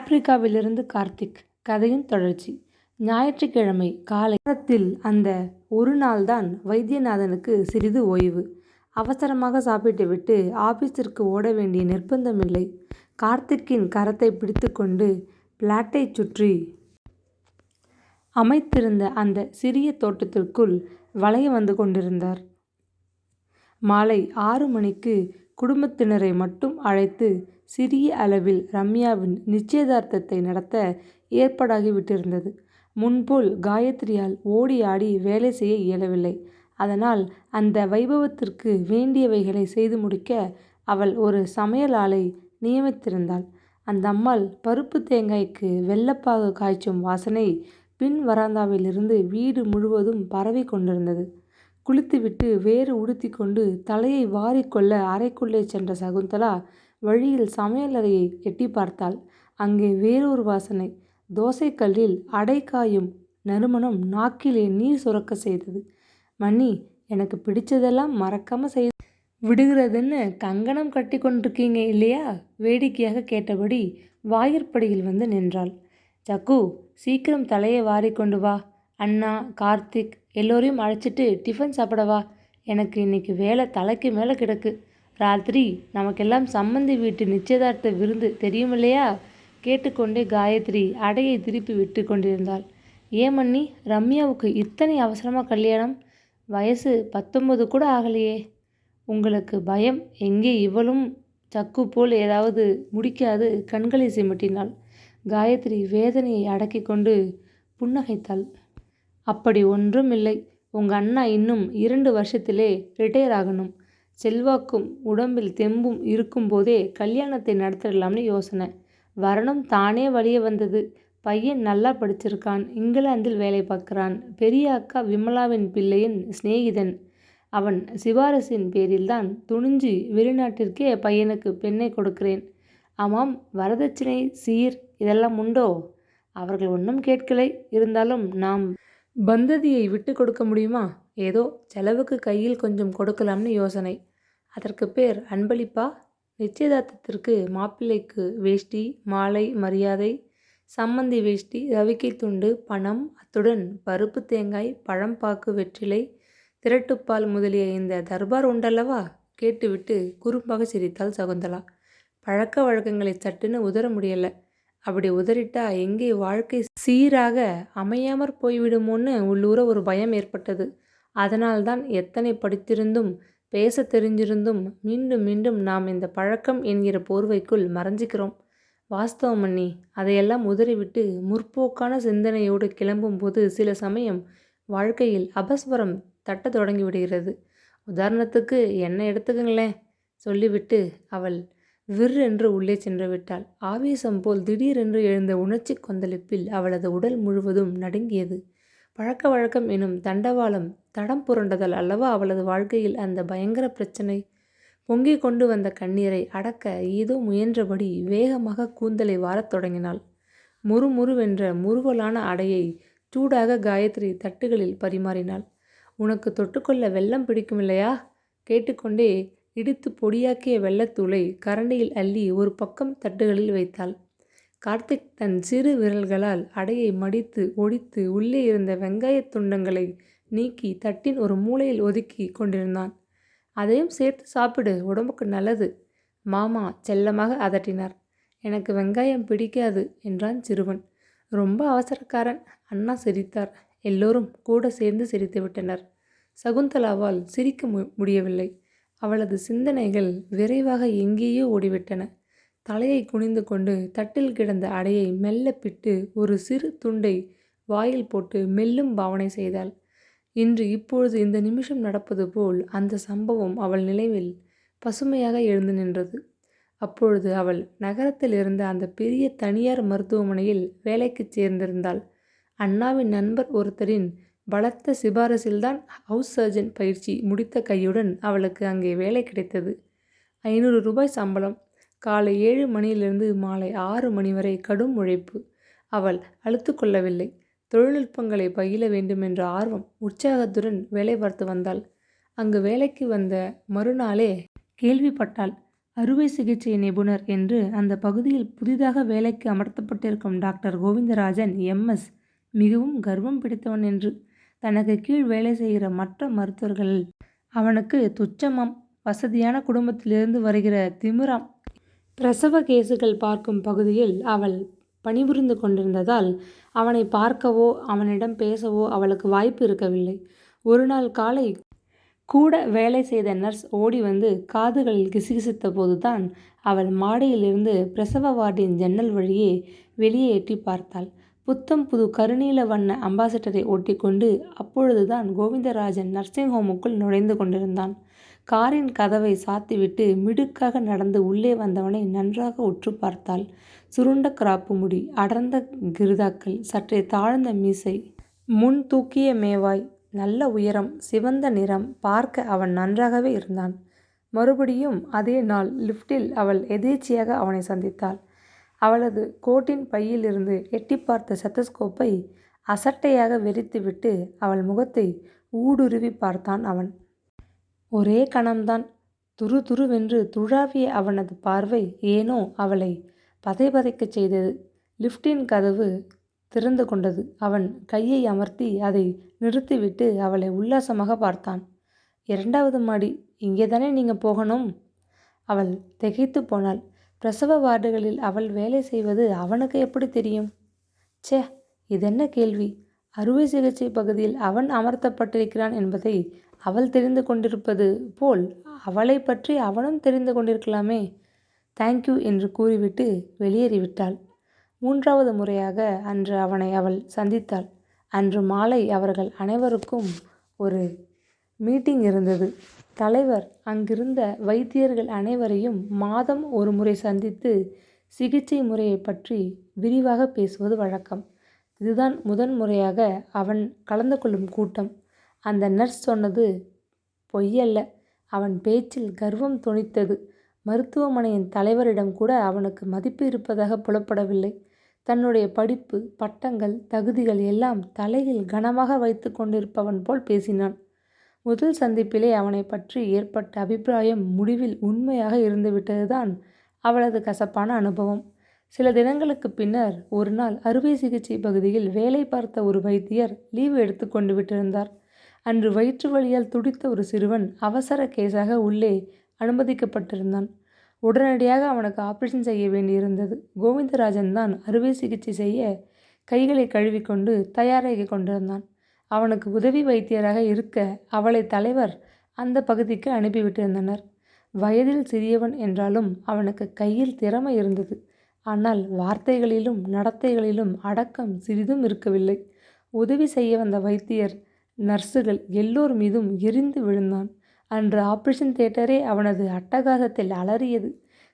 ஆப்பிரிக்காவிலிருந்து கார்த்திக் கதையின் தொடர்ச்சி. ஞாயிற்றுக்கிழமை காலை வாரத்தில் அந்த ஒரு நாள்தான் வைத்தியநாதனுக்கு சிறிது ஓய்வு. அவசரமாக சாப்பிட்டுவிட்டு ஆபீஸிற்கு ஓட வேண்டிய நிர்பந்தமில்லை. கார்த்திக்கின் கரத்தை பிடித்துக்கொண்டு பிளாட்டைச் சுற்றி அமைத்திருந்த அந்த சிறிய தோட்டத்திற்குள் வளைய வந்து கொண்டிருந்தார். மாலை 6 மணிக்கு குடும்பத்தினரை மட்டும் அழைத்து சிறிய அளவில் ரம்யாவின் நிச்சயதார்த்தத்தை நடத்த ஏற்பாடாகிவிட்டிருந்தது. முன்போல் காயத்ரியால் ஓடி ஆடி வேலை செய்ய இயலவில்லை. அதனால் அந்த வைபவத்திற்கு வேண்டியவைகளை செய்து முடிக்க அவள் ஒரு சமையல் ஆளை நியமித்திருந்தாள். அந்த அம்மாள் பருப்பு தேங்காய்க்கு வெல்லப்பாகு காய்ச்சும் வாசனை பின் வராந்தாவிலிருந்து வீடு முழுவதும் பரவி கொண்டிருந்தது. குளித்துவிட்டு வேறு உடுத்தி கொண்டு தலையை வாரிக்கொள்ள அறைக்குள்ளே சென்ற சகுந்தலா வழியில் சமையலறையை எட்டி பார்த்தாள். அங்கே வேறொரு வாசனை. தோசைக்கல்லில் அடை காயும் நறுமணம் நாக்கிலே நீர் சுரக்க செய்தது. மன்னி, எனக்கு பிடிச்சதெல்லாம் மறக்காம செய்து விடுகிறதுன்னு கங்கணம் கட்டி கொண்டிருக்கீங்க இல்லையா? வேடிக்கையாக கேட்டபடி வாயிற்படியில் வந்து நின்றாள். சக்கு, சீக்கிரம் தலையை வாரிக்கொண்டு வா. அண்ணா, கார்த்திக் எல்லோரையும் அழைச்சிட்டு டிஃபன் சாப்பிடவா. எனக்கு இன்னைக்கு வேலை தலைக்கு மேலே கிடக்கு. ராத்திரி நமக்கெல்லாம் சம்மந்தி வீட்டு நிச்சயதார்த்த விருந்து தெரியுமில்லையா? கேட்டுக்கொண்டே காயத்ரி அடையை திருப்பி விட்டு கொண்டிருந்தாள். ஏன் மன்னி, ரம்யாவுக்கு இத்தனை அவசரமாக கல்யாணம்? வயசு 19 கூட ஆகலையே. உங்களுக்கு பயம். எங்கே இவளும் சக்கு போல் ஏதாவது முடிக்காது கண்களை சிமிட்டினாள். காயத்ரி வேதனையை அடக்கி கொண்டு புன்னகைத்தாள். அப்படி ஒன்றும் இல்லை. உங்கள் அண்ணா இன்னும் 2 வருஷத்திலே ரிட்டையர் ஆகணும். செல்வாக்கும் உடம்பில் தெம்பும் இருக்கும்போதே கல்யாணத்தை நடத்திடலாம்னு யோசனை. வரணும் தானே வழிய வந்தது. பையன் நல்லா படிச்சிருக்கான். இங்கிலாந்தில் வேலை பார்க்குறான். பெரிய அக்கா விமலாவின் பிள்ளையின் சிநேகிதன். அவன் சிபாரிசின் பேரில்தான் துணிஞ்சு வெளிநாட்டிற்கே பையனுக்கு பெண்ணை கொடுக்கிறேன். ஆமாம், வரதட்சணை சீர் இதெல்லாம் உண்டோ? அவர்கள் ஒன்றும் கேட்கலை. இருந்தாலும் நாம் பந்ததியை விட்டு கொடுக்க முடியுமா? ஏதோ செலவுக்கு கையில் கொஞ்சம் கொடுக்கலாம்னு யோசனை. அதற்கு பேர் அன்பளிப்பா? நிச்சயதார்த்தத்திற்கு மாப்பிள்ளைக்கு வேஷ்டி, மாலை, மரியாதை, சம்மந்தி வேஷ்டி, ரவிக்கை துண்டு, பணம், அத்துடன் பருப்பு தேங்காய், பழம்பாக்கு, வெற்றிலை, திரட்டுப்பால் முதலிய இந்த தர்பார் உண்டல்லவா? கேட்டுவிட்டு குறும்பாக சிரித்தாள் சகுந்தலா. பழக்க வழக்கங்களை சட்டுன்னு உதற முடியலை. அப்படி உதறிட்டா எங்கே வாழ்க்கை சீராக அமையாமற் போய்விடுமோன்னு உள்ளூர ஒரு பயம் ஏற்பட்டது. அதனால்தான் எத்தனை படித்திருந்தும் பேச தெரிஞ்சிருந்தும் மீண்டும் மீண்டும் நாம் இந்த பழக்கம் என்கிற போர்வைக்குள் மறைஞ்சிக்கிறோம். வாஸ்தவம் மன்னி. அதையெல்லாம் உதறிவிட்டு முற்போக்கான சிந்தனையோடு கிளம்பும்போது சில சமயம் வாழ்க்கையில் அபஸ்வரம் தட்ட தொடங்கி விடுகிறது. உதாரணத்துக்கு என்ன எடுத்துக்கங்களேன். சொல்லிவிட்டு அவள் விற்றென்று உள்ளே சென்று விட்டாள். ஆவேசம் போல் திடீரென்று எழுந்த உணர்ச்சி கொந்தளிப்பில் அவளது உடல் முழுவதும் நடுங்கியது. பழக்க வழக்கம் எனும் தண்டவாளம் தடம் புரண்டதால் அல்லவா அவளது வாழ்க்கையில் அந்த பயங்கர பிரச்சனை. பொங்கிக் கொண்டு வந்த கண்ணீரை அடக்க ஏதோ முயன்றபடி வேகமாக கூந்தலை வாரத் தொடங்கினாள். முறுமுறுவென்ற முறுவலான அடையை சூடாக காயத்ரி தட்டுகளில் பரிமாறினாள். உனக்கு தொட்டுக்கொள்ள வெல்லம் பிடிக்குமில்லையா? கேட்டுக்கொண்டே இடித்து பொடியாக்கிய வெள்ளத்தூளை கரண்டியில் அள்ளி ஒரு பக்கம் தட்டுகளில் வைத்தாள். கார்த்திக் தன் சிறு விரல்களால் அடையை மடித்து ஒடித்து உள்ளே இருந்த வெங்காயத் துண்டங்களை நீக்கி தட்டின் ஒரு மூலையில் ஒதுக்கி கொண்டிருந்தான். அதையும் சேர்த்து சாப்பிடு, உடம்புக்கு நல்லது. மாமா செல்லமாக அதட்டினார். எனக்கு வெங்காயம் பிடிக்காது என்றான் சிறுவன். ரொம்ப அவசரக்காரன். அண்ணா சிரித்தார். எல்லோரும் கூட சேர்ந்து சிரித்து விட்டனர். சகுந்தலாவால் சிரிக்க முடியவில்லை. அவளது சிந்தனைகள் விரைவாக எங்கேயோ ஓடிவிட்டன. தலையை குனிந்து கொண்டு தட்டில் கிடந்த அடையை மெல்ல பிட்டு ஒரு சிறு துண்டை வாயில் போட்டு மெல்லும் பாவனை செய்தாள். இன்று இப்பொழுது இந்த நிமிஷம் நடப்பது போல் அந்த சம்பவம் அவள் நினைவில் பசுமையாக எழுந்து நின்றது. அப்பொழுது அவள் நகரத்தில் இருந்த அந்த பெரிய தனியார் மருத்துவமனையில் வேலைக்கு சேர்ந்திருந்தாள். அண்ணாவின் நண்பர் ஒருத்தரின் பலத்த சிபாரிசில்தான் ஹவுஸ் சர்ஜன் பயிற்சி முடித்த கையுடன் அவளுக்கு அங்கே வேலை கிடைத்தது. 500 ரூபாய் சம்பளம். காலை 7 மணியிலிருந்து மாலை 6 மணி வரை கடும் உழைப்பு. அவள் அலுத்து கொள்ளவில்லை. தொழில்நுட்பங்களை பயில வேண்டுமென்ற ஆர்வம் உற்சாகத்துடன் வேலை பார்த்து வந்தாள். அங்கு வேலைக்கு வந்த மறுநாளே கேள்விப்பட்டாள். அறுவை சிகிச்சை நிபுணர் என்று அந்த பகுதியில் புதிதாக வேலைக்கு அமர்த்தப்பட்டிருக்கும் டாக்டர் கோவிந்தராஜன் எம்எஸ் மிகவும் கர்வம் பிடித்தவன் என்று. தனக்கு கீழ் வேலை செய்கிற மற்ற மருத்துவர்கள் அவனுக்கு துச்சமாம். வசதியான குடும்பத்திலிருந்து வருகிற திமிராம். பிரசவ கேசுகள் பார்க்கும் பகுதியில் அவள் பணிபுரிந்து கொண்டிருந்ததால் அவனை பார்க்கவோ அவனிடம் பேசவோ அவளுக்கு வாய்ப்பு இருக்கவில்லை. ஒரு நாள் காலை கூட வேலை செய்த நர்ஸ் ஓடி வந்து காதுகளில் கிசுகிசுத்த போதுதான் அவள் மாடியிலிருந்து பிரசவ வார்டின் ஜன்னல் வழியே வெளியே எட்டி பார்த்தாள். புத்தம் புது கருநீல வண்ண அம்பாசிடரை ஒட்டிக்கொண்டு அப்பொழுதுதான் கோவிந்தராஜன் நர்சிங் ஹோமுக்குள் நுழைந்து கொண்டிருந்தான். காரின் கதவை சாத்திவிட்டு மிடுக்காக நடந்து உள்ளே வந்தவனை நன்றாக உற்று பார்த்தாள். சுருண்ட கிராப்பு முடி, அடர்ந்த கிருதாக்கள், சற்றே தாழ்ந்த மீசை, முன் தூக்கிய மேவாய், நல்ல உயரம், சிவந்த நிறம். பார்க்க அவன் நன்றாகவே இருந்தான். மறுபடியும் அதே நாள் லிப்டில் அவள் எதேச்சியாக அவனை சந்தித்தாள். அவளது கோட்டின் பையிலிருந்து எட்டி பார்த்த ஸ்டெத்தஸ்கோப்பை அசட்டையாக வெறித்துவிட்டு அவள் முகத்தை ஊடுருவி பார்த்தான் அவன். ஒரே கணம்தான். துரு துருவென்று துழாவிய அவனது பார்வை ஏனோ அவளை பதைபதைக்கச் செய்தது. லிப்டின் கதவு திறந்து கொண்டது. அவன் கையை அமர்த்தி அதை நிறுத்திவிட்டு அவளை உல்லாசமாக பார்த்தான். 2வது மாடி, இங்கேதானே நீங்கள் போகணும்? அவள் திகைத்து போனாள். பிரசவ வார்டுகளில் அவள் வேலை செய்வது அவனுக்கு எப்படி தெரியும்? ச்சே, இதென்ன கேள்வி! அறுவை சிகிச்சை பகுதியில் அவன் அமர்த்தப்பட்டிருக்கிறான் என்பதை அவள் தெரிந்து கொண்டிருப்பது போல் அவளை பற்றி அவனும் தெரிந்து கொண்டிருக்கலாமே. தேங்க்யூ என்று கூறிவிட்டு வெளியேறிவிட்டாள். 3வது முறையாக அன்று அவனை அவள் சந்தித்தாள். அன்று மாலை அவர்கள் அனைவருக்கும் ஒரு மீட்டிங் இருந்தது. தலைவர் அங்கிருந்த வைத்தியர்கள் அனைவரையும் மாதம் ஒரு முறை சந்தித்து சிகிச்சை முறையை பற்றி விரிவாக பேசுவது வழக்கம். இதுதான் முதன்முறையாக அவன் கலந்து கொள்ளும் கூட்டம். அந்த நர்ஸ் சொன்னது பொய்யல்ல. அவன் பேச்சில் கர்வம் தொனித்தது. மருத்துவமனையின் தலைவரிடம் கூட அவனுக்கு மதிப்பு இருப்பதாக புலப்படவில்லை. தன்னுடைய படிப்பு, பட்டங்கள், தகுதிகள் எல்லாம் தலையில் கனமாக வைத்து கொண்டிருப்பவன் போல் பேசினான். முதல் சந்திப்பிலே அவனை பற்றி ஏற்பட்ட அபிப்பிராயம் முடிவில் உண்மையாக இருந்துவிட்டதுதான் அவளது கசப்பான அனுபவம். சில தினங்களுக்கு பின்னர் ஒரு நாள் அறுவை சிகிச்சை பகுதியில் வேலை பார்த்த ஒரு வைத்தியர் லீவு எடுத்து கொண்டு விட்டிருந்தார். அன்று வயிற்று வலியால் துடித்த ஒரு சிறுவன் அவசர கேஸாக உள்ளே அனுமதிக்கப்பட்டிருந்தான். உடனடியாக அவனுக்கு ஆபரேஷன் செய்ய வேண்டியிருந்தது. கோவிந்தராஜன் தான் அறுவை சிகிச்சை செய்ய கைகளை கழுவிக்கொண்டு தயாராகி கொண்டிருந்தான். அவனுக்கு உதவி வைத்தியராக இருக்க அவளை தலைவர் அந்த பகுதிக்கு அனுப்பிவிட்டிருந்தனர். வயதில் சிறியவன் என்றாலும் அவனுக்கு கையில் திறமை இருந்தது. ஆனால் வார்த்தைகளிலும் நடத்தைகளிலும் அடக்கம் சிறிதும் இருக்கவில்லை. உதவி செய்ய வந்த வைத்தியர், நர்ஸுகள் எல்லோர் மீதும் எரிந்து விழுந்தான். அன்று ஆபரேஷன் தியேட்டரே அவனது அட்டகாசத்தில் அலறியது.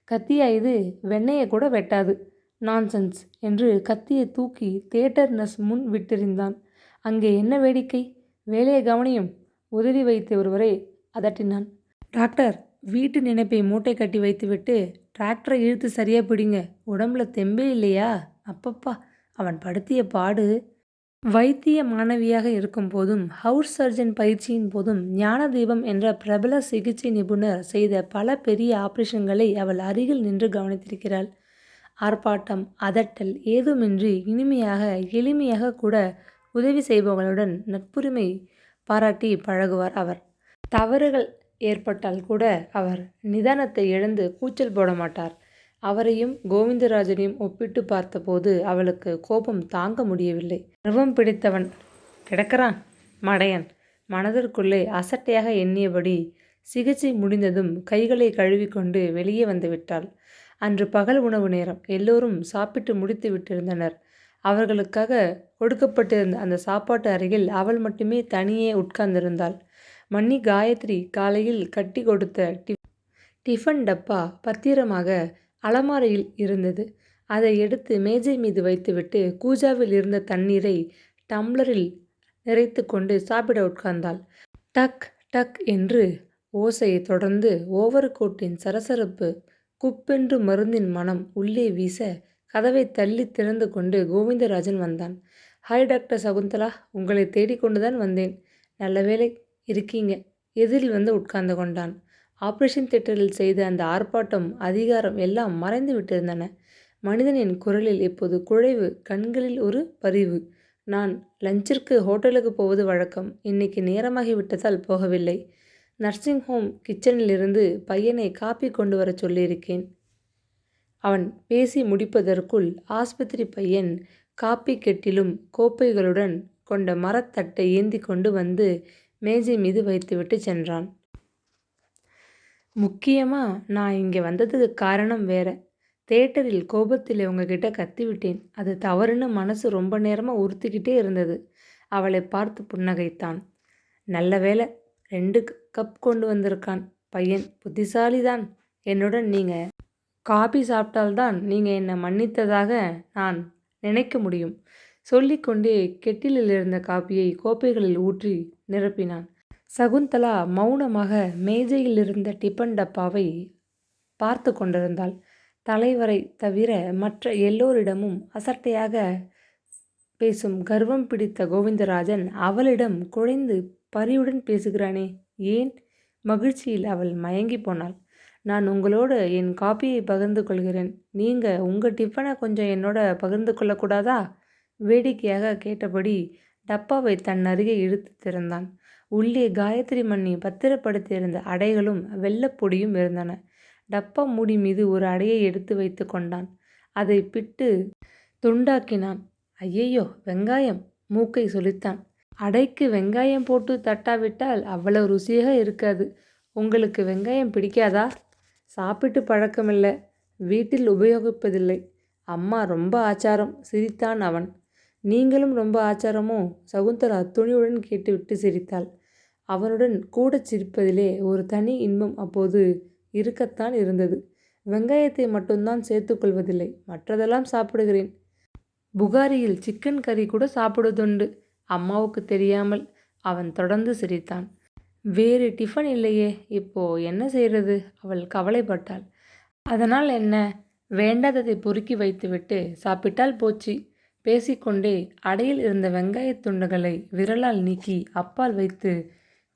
கத்தியா இது? வெண்ணையை கூட வெட்டாது. நான்சென்ஸ் என்று கத்தியை தூக்கி தியேட்டர் நர்ஸ் முன் விட்டெறிந்தான். அங்கே என்ன வேடிக்கை? வேலையை கவனியும். உதவி வைத்த ஒருவரை அதட்டினான். டாக்டர், வீட்டு நினைப்பை மூட்டை கட்டி வைத்துவிட்டு டிராக்டரை இழுத்து சரியாக பிடிங்க. உடம்புல தெம்பே இல்லையா? அப்பப்பா, அவன் படுத்திய பாடு! வைத்திய மாணவியாக இருக்கும் போதும் ஹவுஸ் சர்ஜன் பயிற்சியின் போதும் ஞானதீபம் என்ற பிரபல சிகிச்சை நிபுணர் செய்த பல பெரிய ஆபரேஷன்களை அவள் அருகில் நின்று கவனித்திருக்கிறாள். ஆர்ப்பாட்டம், அதட்டல் ஏதுமின்றி இனிமையாக எளிமையாக கூட உதவி செய்பவர்களுடன் நட்புரிமை பாராட்டி பழகுவார் அவர். தவறுகள் ஏற்பட்டால் கூட அவர் நிதானத்தை இழந்து கூச்சல் போட மாட்டார். அவரையும் கோவிந்தராஜனையும் ஒப்பிட்டு பார்த்தபோது அவளுக்கு கோபம் தாங்க முடியவில்லை. கர்வம் பிடித்தவன் கிடக்கிறான் மடையன். மனதிற்குள்ளே அசட்டையாக எண்ணியபடி சிகிச்சை முடிந்ததும் கைகளை கழுவிக்கொண்டு வெளியே வந்து விட்டாள். அன்று பகல் உணவு நேரம். எல்லோரும் சாப்பிட்டு முடித்து விட்டிருந்தனர். அவர்களுக்காக கொடுக்கப்பட்டிருந்த அந்த சாப்பாட்டு அறையில் அவள் மட்டுமே தனியே உட்கார்ந்திருந்தாள். மன்னி காயத்ரி காலையில் கட்டி கொடுத்த டிஃபன் டப்பா பத்திரமாக அலமாரியில் இருந்தது. அதை எடுத்து மேஜை மீது வைத்துவிட்டு கூஜாவில் இருந்த தண்ணீரை டம்ளரில் நிறைத்து கொண்டு சாப்பிட உட்கார்ந்தாள். டக் டக் என்று ஓசையை தொடர்ந்து ஓவர்கோட்டின் சரசரப்பு, குப்பென்று மருந்தின் மனம் உள்ளே வீச கதவை தள்ளி திறந்து கொண்டு கோவிந்தராஜன் வந்தான். ஹாய் டாக்டர் சகுந்தலா, உங்களை தேடிக்கொண்டுதான் வந்தேன். நல்ல வேளை இருக்கீங்க. எதிரில் வந்து உட்கார்ந்து கொண்டான். ஆபரேஷன் தியேட்டரில் செய்த அந்த ஆர்ப்பாட்டம், அதிகாரம் எல்லாம் மறைந்து விட்டிருந்தன. மனிதனின் குரலில் இப்போது குழைவு, கண்களில் ஒரு பரிவு. நான் லஞ்சிற்கு ஹோட்டலுக்கு போவது வழக்கம். இன்னைக்கு நேரமாகி விட்டதால் போகவில்லை. நர்சிங் ஹோம் கிச்சனிலிருந்து பையனை காப்பி கொண்டு வரச் சொல்லியிருக்கேன். அவன் பேசி முடிப்பதற்குள் ஆஸ்பத்திரி பையன் காப்பி கெட்டிலும் கோப்பைகளுடன் கொண்ட மரத்தட்டை ஏந்தி கொண்டு வந்து மேஜை மீது வைத்துவிட்டு சென்றான். முக்கியமா நான் இங்கே வந்ததுக்கு காரணம் வேற. தியேட்டரில் கோபத்தில் உங்ககிட்ட கத்திவிட்டேன். அது தவறுன்னு மனசு ரொம்ப நேரமாக உறுத்திக்கிட்டே இருந்தது. அவளை பார்த்து புன்னகைத்தான். நல்ல வேலை, 2 கப் கொண்டு வந்திருக்கான். பையன் புத்திசாலிதான். என்னுடன் நீங்கள் காபி சாப்பிட்டால்தான் நீங்கள் என்னை மன்னித்ததாக நான் நினைக்க முடியும். சொல்லிக்கொண்டே கெட்டிலில் இருந்த காப்பியை கோப்பைகளில் ஊற்றி நிரப்பினான். சகுந்தலா மௌனமாக மேஜையில் இருந்த டிபன் டப்பாவை பார்த்து கொண்டிருந்தாள். தலைவரை தவிர மற்ற எல்லோரிடமும் அசட்டையாக பேசும் கர்வம் பிடித்த கோவிந்தராஜன் அவளிடம் குழைந்து பரிவுடன் பேசுகிறானே, ஏன்? மகிழ்ச்சியில் அவள் மயங்கி போனாள். நான் உங்களோடு என் காப்பியை பகிர்ந்து கொள்கிறேன். நீங்கள் உங்கள் டிஃபனை கொஞ்சம் என்னோட பகிர்ந்து கொள்ளக்கூடாதா? வேடிக்கையாக கேட்டபடி டப்பாவை தன் அருகே இழுத்து திறந்தான். உள்ளே காயத்ரி மண்ணி பத்திரப்படுத்தியிருந்த அடைகளும் வெள்ளப்பொடியும் இருந்தன. டப்பா மூடி மீது ஒரு அடையை எடுத்து வைத்து கொண்டான். அதை பிட்டு துண்டாக்கினான். ஐயையோ, வெங்காயம்! மூக்கை சொலித்தான். அடைக்கு வெங்காயம் போட்டு தட்டாவிட்டால் அவ்வளவு ருசியாக இருக்காது. உங்களுக்கு வெங்காயம் பிடிக்காதா? சாப்பிட்டு பழக்கமில்லை. வீட்டில் உபயோகிப்பதில்லை. அம்மா ரொம்ப ஆச்சாரம், சிரித்தான் அவன். நீங்களும் ரொம்ப ஆச்சாரமோ? சகுந்தலா துணியுடன் கேட்டுவிட்டு சிரித்தாள். அவனுடன் கூட சிரிப்பதிலே ஒரு தனி இன்பம் அப்போது இருக்கத்தான் இருந்தது. வெங்காயத்தை மட்டும்தான் சேர்த்துக்கொள்வதில்லை, மற்றதெல்லாம் சாப்பிடுகிறேன். புகாரியில் சிக்கன் கறி கூட சாப்பிடுவதுண்டு, அம்மாவுக்கு தெரியாமல். அவன் தொடர்ந்து சிரித்தான். வேறு டிஃபன் இல்லையே, இப்போ என்ன செய்கிறது? அவள் கவலைப்பட்டாள். அதனால் என்ன? வேண்டாததை பொறுக்கி வைத்துவிட்டு சாப்பிட்டால் போச்சு. பேசிக்கொண்டே அடையில் இருந்த வெங்காயத் துண்டுகளை விரலால் நீக்கி அப்பால் வைத்து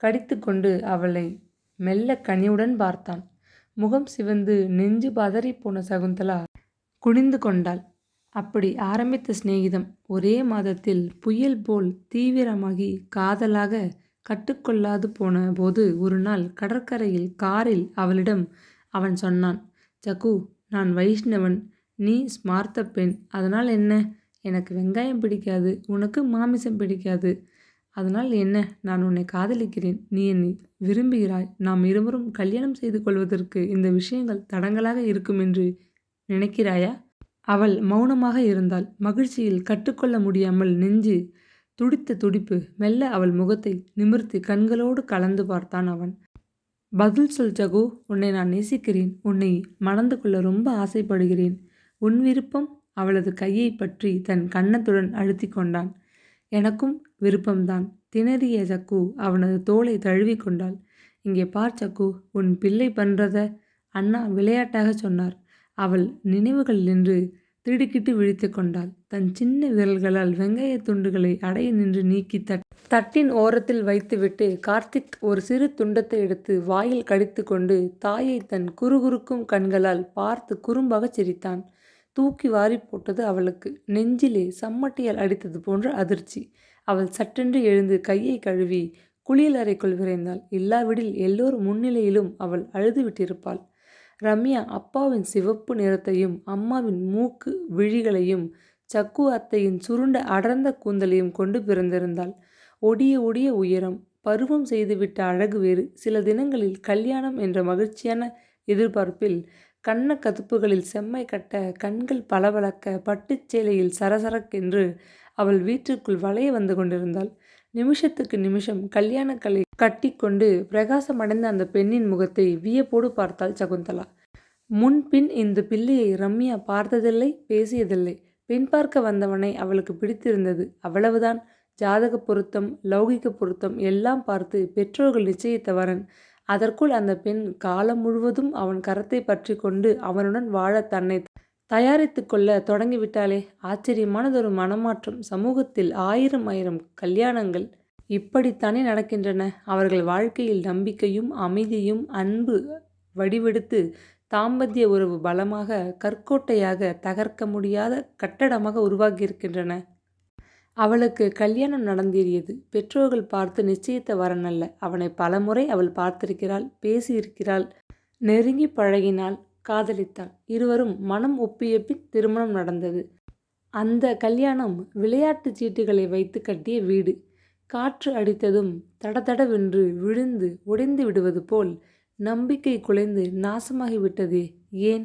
கடித்து கொண்டு அவளை மெல்ல கனிவுடன் பார்த்தான். முகம் சிவந்து நெஞ்சு பதறிப்போன சகுந்தலா குனிந்து கொண்டாள். அப்படி ஆரம்பித்த சிநேகிதம் ஒரே மாதத்தில் புயல் போல் தீவிரமாகி காதலாக கட்டுக்கொள்ளாது போன போது ஒரு நாள் கடற்கரையில் காரில் அவளிடம் அவன் சொன்னான். ஜகு, நான் வைஷ்ணவன், நீ ஸ்மார்த்த பெண். அதனால் என்ன? எனக்கு வெங்காயம் பிடிக்காது, உனக்கு மாமிசம் பிடிக்காது. அதனால் என்ன? நான் உன்னை காதலிக்கிறேன், நீ என்னை விரும்புகிறாய். நாம் இருவரும் கல்யாணம் செய்து கொள்வதற்கு இந்த விஷயங்கள் தடங்களாக இருக்கும் என்று நினைக்கிறாயா? அவள் மௌனமாக இருந்தாள். மகிழ்ச்சியில் கட்டுக்கொள்ள முடியாமல் நெஞ்சு துடித்த துடிப்பு. மெல்ல அவள் முகத்தை நிமிர்த்தி கண்களோடு கலந்து பார்த்தான் அவன். பதில் சொல் ஜகு, உன்னை நான் நேசிக்கிறேன். உன்னை மணந்து கொள்ள ரொம்ப ஆசைப்படுகிறேன். உன் விருப்பம்? அவளது கையை பற்றி தன் கன்னத்துடன் அழுத்தி கொண்டான். எனக்கும் விருப்பம்தான். திணறிய ஜக்கு அவனது தோளை தழுவி கொண்டாள். இங்கே பார் ஜக்கு, உன் பிள்ளை பண்றத அண்ணா விளையாட்டாக சொன்னார். அவள் நினைவுகள் நின்று திடுக்கிட்டு விழித்து கொண்டாள். தன் சின்ன விரல்களால் வெங்காய துண்டுகளை அடைய நின்று நீக்கி தட்டின் ஓரத்தில் வைத்துவிட்டு கார்த்திக் ஒரு சிறு துண்டத்தை எடுத்து வாயில் கடித்து கொண்டு தாயை தன் குறுகுறுக்கும் கண்களால் பார்த்து குறும்பாக சிரித்தான். தூக்கி வாரி போட்டது அவளுக்கு. நெஞ்சிலே சம்மட்டியால் அடித்தது போன்ற அதிர்ச்சி. அவள் சட்டென்று எழுந்து கையை கழுவி குளியல் அறைக்குள் விரைந்தாள். இல்லாவிடில் எல்லோர் முன்னிலையிலும் அவள் அழுது விட்டிருப்பாள். ரம்யா அப்பாவின் சிவப்பு நிறத்தையும் அம்மாவின் மூக்கு விழிகளையும் சக்கு அத்தையின் சுருண்ட அடர்ந்த கூந்தலையும் கொண்டு பிறந்திருந்தாள். ஒடிய ஒடிய உயரம், பருவம் செய்துவிட்ட அழகு வேறு. சில தினங்களில் கல்யாணம் என்ற மகிழ்ச்சியான எதிர்பார்ப்பில் கண்ண கதுப்புகளில் செம்மை கட்ட, கண்கள் பளபளக்க, பட்டுச்சேலையில் சரசரக்கென்று அவள் வீட்டிற்குள் வளைய வந்து கொண்டிருந்தாள். நிமிஷத்துக்கு நிமிஷம் கல்யாணக்கலை கட்டிக்கொண்டு பிரகாசமடைந்த அந்த பெண்ணின் முகத்தை வியப்போடு பார்த்தாள் சகுந்தலா. முன்பின் இந்த பிள்ளையை ரம்யா பார்த்ததில்லை, பேசியதில்லை. பெண் பார்க்க வந்தவனை அவளுக்கு பிடித்திருந்தது, அவ்வளவுதான். ஜாதக பொருத்தம், லௌகிக பொருத்தம் எல்லாம் பார்த்து பெற்றோர்கள் நிச்சயித்த வரன். அதற்குள் அந்த பெண் காலம் முழுவதும் அவன் கரத்தை பற்றி கொண்டு அவனுடன் வாழ தன்னை தயாரித்து கொள்ள தொடங்கிவிட்டாளே. ஆச்சரியமானதொரு மனமாற்றம். சமூகத்தில் 1000 கல்யாணங்கள். இப்படித்தானே நடக்கின்றன. அவர்கள் வாழ்க்கையில் நம்பிக்கையும் அமைதியும் அன்பு வடிவெடுத்து தாம்பத்திய உறவு பலமாக கற்கோட்டையாக தகர்க்க முடியாத கட்டடமாக உருவாகியிருக்கின்றன. அவளுக்கு கல்யாணம் நடந்தேறியது. பெற்றோர்கள் பார்த்து நிச்சயித்த வரனல்ல. அவனை பலமுறை அவள் பார்த்திருக்கிறாள், பேசியிருக்கிறாள், நெருங்கி பழகினாள், காதலித்தாள். இருவரும் மனம் ஒப்பிய பின் திருமணம் நடந்தது. அந்த கல்யாணம் விளையாட்டு சீட்டுகளை வைத்து கட்டிய வீடு. காற்று அடித்ததும் தடதடவென்று விழுந்து உடைந்து விடுவது போல் நம்பிக்கை குலைந்து நாசமாகிவிட்டதே. ஏன்?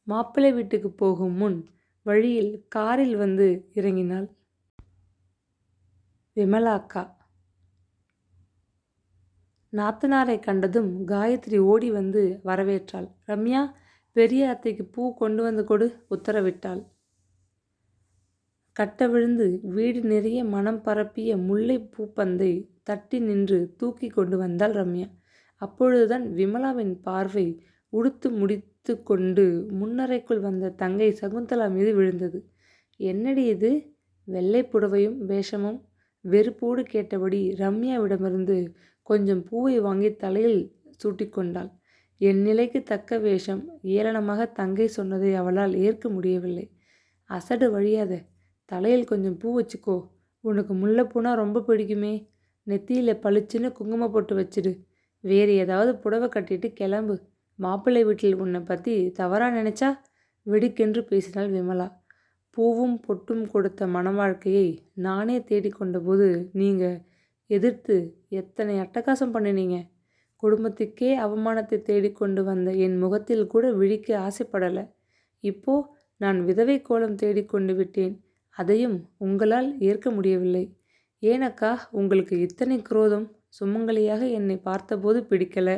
மாப்பிள்ளை வீட்டுக்கு போகும் முன் வழியில் காரில் வந்து இறங்கினாள் விமலா அக்கா. நாத்தனாரை கண்டதும் காயத்ரி ஓடி வந்து வரவேற்றாள். ரம்யா, பெரிய அத்தைக்கு பூ கொண்டு வந்து கொடு உத்தரவிட்டாள். கட்ட விழுந்து வீடு நிறைய மனம் பரப்பிய முல்லை பூப்பந்தை தட்டி நின்று தூக்கி கொண்டு வந்தாள் ரம்யா. அப்பொழுதுதான் விமலாவின் பார்வை உடுத்து முடித்து கொண்டு முன்னறைக்குள் வந்த தங்கை சகுந்தலா மீது விழுந்தது. என்னடி இது? வெள்ளை புடவையும் வேஷமும். வெறுப்போடு கேட்டபடி ரம்யாவிடமிருந்து கொஞ்சம் பூவை வாங்கி தலையில் சூட்டிக்கொண்டாள். என் நிலைக்கு தக்க வேஷம். ஏளனமாக தங்கை சொன்னதை அவளால் ஏற்க முடியவில்லை. அசடு வழியாத, தலையில் கொஞ்சம் பூ வச்சுக்கோ. உனக்கு முல்லைப்பூனா ரொம்ப பிடிக்குமே. நெத்தியில் பளிச்சுன்னு குங்குமம் போட்டு வச்சிடு. வேறு ஏதாவது புடவை கட்டிட்டு கிளம்பு. மாப்பிள்ளை வீட்டில் உன்னை பற்றி தவறாக நினைச்சா? வெடிக்கென்று பேசினாள் விமலா. பூவும் பொட்டும் கொடுத்த மணவாழ்க்கையை நானே தேடிக்கொண்டபோது நீங்கள் எதிர்த்து எத்தனை அட்டகாசம் பண்ணினீங்க. குடும்பத்துக்கே அவமானத்தை தேடிக்கொண்டு வந்த என் முகத்தில் கூட விழிக்க ஆசைப்படலை. இப்போ நான் விதவை கோலம் தேடிக்கொண்டு விட்டேன். அதையும் உங்களால் ஏற்க முடியவில்லை. ஏனக்கா உங்களுக்கு இத்தனை குரோதம்? சுமங்கலியாக என்னை பார்த்தபோது பிடிக்கல,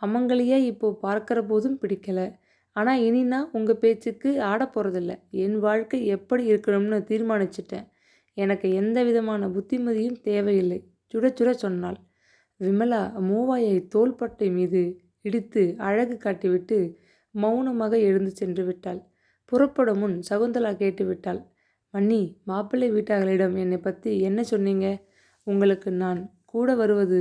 அமங்கலியாக இப்போ பார்க்குற போதும் பிடிக்கல. ஆனால் இனி நான் உங்கள் பேச்சுக்கு ஆட போகிறதில்ல. என் வாழ்க்கை எப்படி இருக்கணும்னு தீர்மானிச்சிட்டேன். எனக்கு எந்த விதமான புத்திமதியும் தேவையில்லை, சுட சுட சொன்னாள். விமலா மூவாயை தோள்பட்டை மீது இடித்து அழகு காட்டிவிட்டு மௌனமாக எழுந்து சென்று விட்டாள். புறப்படும் முன் சகுந்தலா கேட்டுவிட்டாள். மன்னி, மாப்பிள்ளை வீட்டார்களிடம் என்னை பற்றி என்ன சொன்னீங்க? உங்களுக்கு நான் கூட வருவது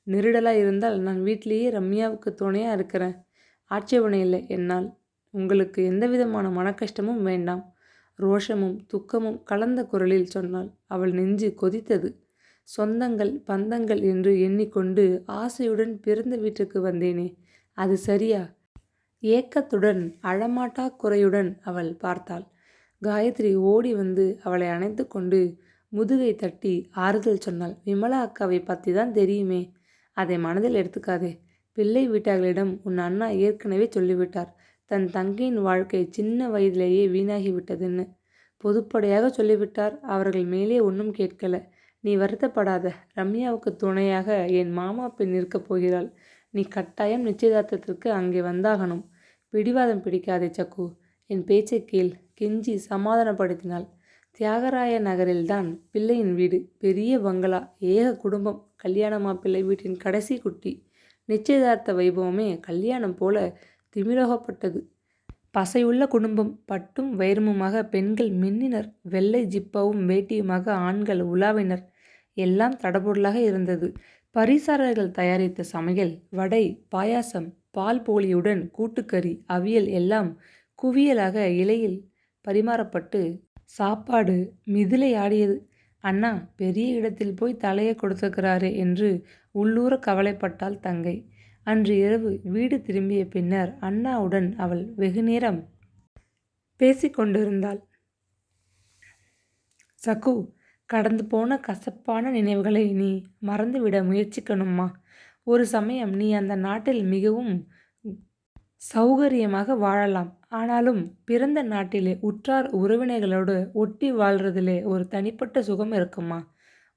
நெருடலாக இருந்தால் நான் வீட்டிலேயே ரம்யாவுக்கு துணையாக இருக்கிறேன். ஆட்சேபனை இல்லை என்னால். உங்களுக்கு எந்தவிதமான மனக்கஷ்டமும் வேண்டாம். ரோஷமும் துக்கமும் கலந்த குரலில் சொன்னாள். அவள் நெஞ்சு கொதித்தது. சொந்தங்கள் பந்தங்கள் என்று எண்ணிக்கொண்டு ஆசையுடன் பிறந்த வீட்டுக்கு வந்தேனே, அது சரியா? ஏக்கத்துடன் அழமாட்டா குறையுடன் அவள் பார்த்தாள். காயத்ரி ஓடி வந்து அவளை அணைத்து கொண்டு முதுகை தட்டி ஆறுதல் சொன்னாள். விமலா அக்காவை பற்றி தான் தெரியுமே, அதை மனதில் எடுத்துக்காதே. பிள்ளை வீட்டார்களிடம் உன் அண்ணா ஏற்கனவே சொல்லிவிட்டார். தன் தங்கையின் வாழ்க்கை சின்ன வயதிலேயே வீணாகிவிட்டதுன்னு பொதுப்படையாக சொல்லிவிட்டார். அவர்கள் மேலே ஒன்றும் கேட்கல. நீ வருத்தப்படாத. ரம்யாவுக்கு துணையாக என் மாமா பெண் இருக்கப் போகிறாள். நீ கட்டாயம் நிச்சயதார்த்தத்திற்கு அங்கே வந்தாகணும். பிடிவாதம் பிடிக்காதே சக்கு. என் பேச்சை கேள். கெஞ்சி சமாதானப்படுத்தினாள். தியாகராய நகரில்தான் பிள்ளையின் வீடு. பெரிய பங்களா, ஏக குடும்பம். கல்யாண மாப்பிள்ளை வீட்டின் கடைசி குட்டி. நிச்சயதார்த்த வைபவமே கல்யாணம் போல திமிரோகப்பட்டது. பசையுள்ள குடும்பம். பட்டும் வைரமுமாக பெண்கள் மின்னினர். வெள்ளை ஜிப்பாவும் வேட்டியுமாக ஆண்கள் உலாவினர். எல்லாம் தடபொருளாக இருந்தது. பரிசாரர்கள் தயாரித்த சமையல், வடை, பாயாசம், பால் போலியுடன் கூட்டுக்கறி, அவியல் எல்லாம் குவியலாக இலையில் பரிமாறப்பட்டு சாப்பாடு மிதிலை ஆடியது. அண்ணா பெரிய இடத்தில் போய் தலையை கொடுத்துக்கிறாரே என்று உள்ளூர கவலைப்பட்டாள் தங்கை. அன்று இரவு வீடு திரும்பிய பின்னர் அண்ணாவுடன் அவள் வெகுநேரம் பேசிக்கொண்டிருந்தாள். சகு, கடந்து போன கசப்பான நினைவுகளை நீ மறந்துவிட முயற்சிக்கணுமா? ஒரு சமயம் நீ அந்த நாட்டில் மிகவும் சௌகரியமாக வாழலாம். ஆனாலும் பிறந்த நாட்டிலே உற்றார் உறவினர்களோடு ஒட்டி வாழ்றதிலே ஒரு தனிப்பட்ட சுகம் இருக்குமா?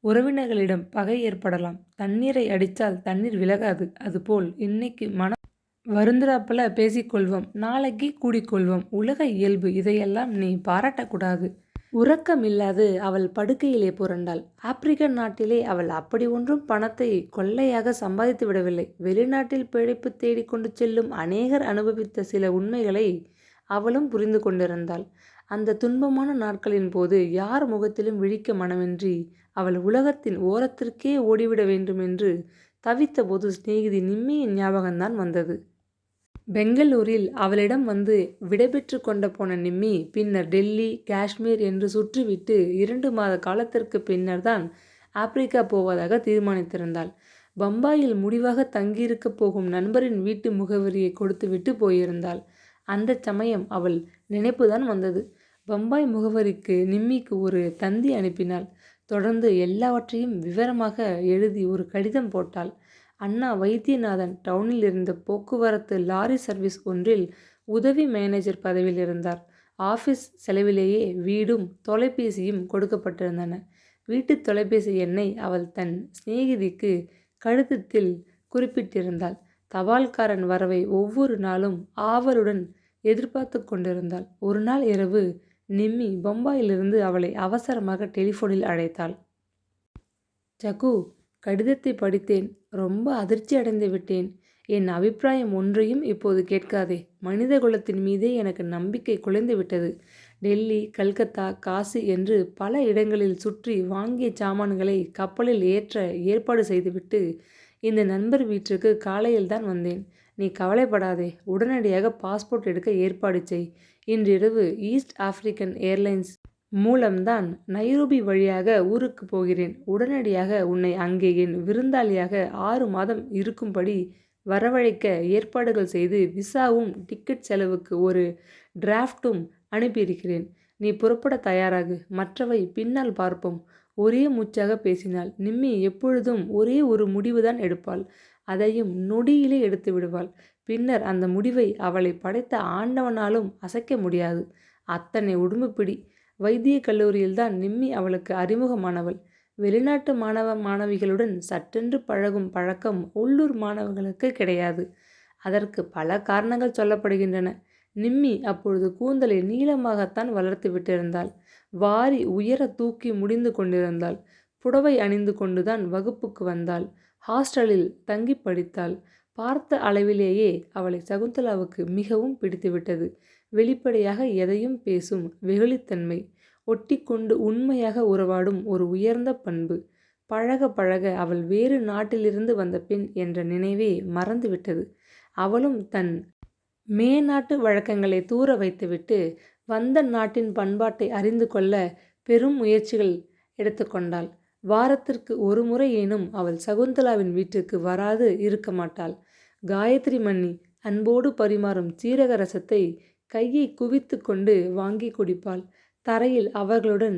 உறவினர்களிடம் பகை ஏற்படலாம். தண்ணீரை அடித்தால் தண்ணீர் விலகாது. அதுபோல் இன்னைக்கு மனம் வருந்துறாப்புல பேசிக்கொள்வோம், நாளைக்கு கூடிக்கொள்வோம். உலக இயல்பு. இதையெல்லாம் நீ பாராட்டக்கூடாது. உறக்கமில்லாது அவள் படுக்கையிலே புரண்டாள். ஆப்பிரிக்க நாட்டிலே அவள் அப்படி ஒன்றும் பணத்தை கொள்ளையாக சம்பாதித்து விடவில்லை. வெளிநாட்டில் பிழைப்பு தேடி கொண்டு செல்லும் அநேகர் அனுபவித்த சில உண்மைகளை அவளும் புரிந்து கொண்டிருந்தாள். அந்த துன்பமான நாட்களின் போது யார் முகத்திலும் விழிக்க மனமின்றி அவள் உலகத்தின் ஓரத்திற்கே ஓடிவிட வேண்டுமென்று தவித்தபோது சிநேகிதி நிம்மியின் ஞாபகம்தான் வந்தது. பெங்களூரில் அவளிடம் வந்து விடைபெற்று கொண்ட போன நிம்மி பின்னர் டெல்லி, காஷ்மீர் என்று சுற்றிவிட்டு 2 மாத காலத்திற்கு பின்னர்தான் ஆப்பிரிக்கா போவதாக தீர்மானித்திருந்தாள். பம்பாயில் முடிவாக தங்கியிருக்கப் போகும் நண்பரின் வீட்டு முகவரியை கொடுத்துவிட்டு போயிருந்தாள். அந்த சமயம் அவள் நினைப்புதான் வந்தது. பம்பாய் முகவரிக்கு நிம்மிக்கு ஒரு தந்தி அனுப்பினாள். தொடர்ந்து எல்லாவற்றையும் விவரமாக எழுதி ஒரு கடிதம் போட்டாள். அண்ணா வைத்தியநாதன் டவுனில் இருந்த போக்குவரத்து லாரி சர்வீஸ் ஒன்றில் உதவி மேனேஜர் பதவியில் இருந்தார். ஆஃபீஸ் செலவிலேயே வீடும் தொலைபேசியும் கொடுக்கப்பட்டிருந்தன. வீட்டு தொலைபேசி எண்ணை அவள் தன் சிநேகிதிக்கு கடிதத்தில் குறிப்பிட்டிருந்தாள். தபால்காரன் வரவை ஒவ்வொரு நாளும் ஆவலுடன் எதிர்பார்த்து கொண்டிருந்தாள். ஒரு நாள் இரவு நிம்மி பம்பாயிலிருந்து அவளை அவசரமாக டெலிஃபோனில் அழைத்தாள். ஜகு, கடிதத்தை படித்தேன். ரொம்ப அதிர்ச்சி அடைந்து விட்டேன். என் அபிப்பிராயம் ஒன்றையும் இப்போது கேட்காதே. மனித குலத்தின் மீதே எனக்கு நம்பிக்கை குலைந்து விட்டது. டெல்லி, கல்கத்தா, காசி என்று பல இடங்களில் சுற்றி வாங்கிய சாமான்களை கப்பலில் ஏற்ற ஏற்பாடு செய்துவிட்டு இந்த நண்பர் வீட்டிற்கு காலையில்தான் வந்தேன். நீ கவலைப்படாதே. உடனடியாக பாஸ்போர்ட் எடுக்க ஏற்பாடு செய். இன்றிரவு ஈஸ்ட் ஆப்பிரிக்கன் ஏர்லைன்ஸ் மூலம்தான் நைரோபி வழியாக ஊருக்கு போகிறேன். உடனடியாக உன்னை அங்கே என் விருந்தாளியாக 6 மாதம் இருக்கும்படி வரவழைக்க ஏற்பாடுகள் செய்து விசாவும் டிக்கெட் செலவுக்கு ஒரு டிராஃப்டும் அனுப்பியிருக்கிறேன். நீ புறப்பட தயாராகு. மற்றவை பின்னால் பார்ப்போம். ஒரே மூச்சாக பேசினாள். நிம்மி எப்பொழுதும் ஒரே ஒரு முடிவுதான் எடுப்பாள். அதையும் நொடியிலே எடுத்து விடுவாள். பின்னர் அந்த முடிவை அவளை படைத்த ஆண்டவனாலும் அசைக்க முடியாது. அத்தனை உடும்புப்பிடி. வைத்திய கல்லூரியில்தான் நிம்மி அவளுக்கு அறிமுகமானவள். வெளிநாட்டு மாணவிகளுடன் சட்டென்று பழகும் பழக்கம் உள்ளூர் மாணவர்களுக்கு கிடையாது. அதற்கு பல காரணங்கள் சொல்லப்படுகின்றன. நிம்மி அப்பொழுது கூந்தலை நீளமாகத்தான் வளர்த்து விட்டிருந்தாள். வாரி உயர தூக்கி முடிந்து கொண்டிருந்தாள். புடவை அணிந்து கொண்டுதான் வகுப்புக்கு வந்தாள். ஹாஸ்டலில் தங்கி படித்தாள். பார்த்த அளவிலேயே அவளை சகுந்தலாவுக்கு மிகவும் பிடித்துவிட்டது. வெளிப்படையாக எதையும் பேசும் வெகுளித்தன்மை, ஒட்டிக்கொண்டு உண்மையாக உறவாடும் ஒரு உயர்ந்த பண்பு. பழக பழக அவள் வேறு நாட்டிலிருந்து வந்த பெண் என்ற நினைவே மறந்துவிட்டது. அவளும் தன் மேநாட்டு வழக்கங்களை தூர வைத்துவிட்டு வந்த நாட்டின் பண்பாட்டை அறிந்து கொள்ள பெரும் முயற்சிகள் எடுத்துக்கொண்டாள். வாரத்திற்கு ஒரு முறையேனும் அவள் சகுந்தலாவின் வீட்டுக்கு வராது இருக்க மாட்டாள். காயத்ரி மன்னி அன்போடு பரிமாறும் சீரக ரசத்தை கையை குவித்து கொண்டு வாங்கி குடிப்பாள். தரையில் அவர்களுடன்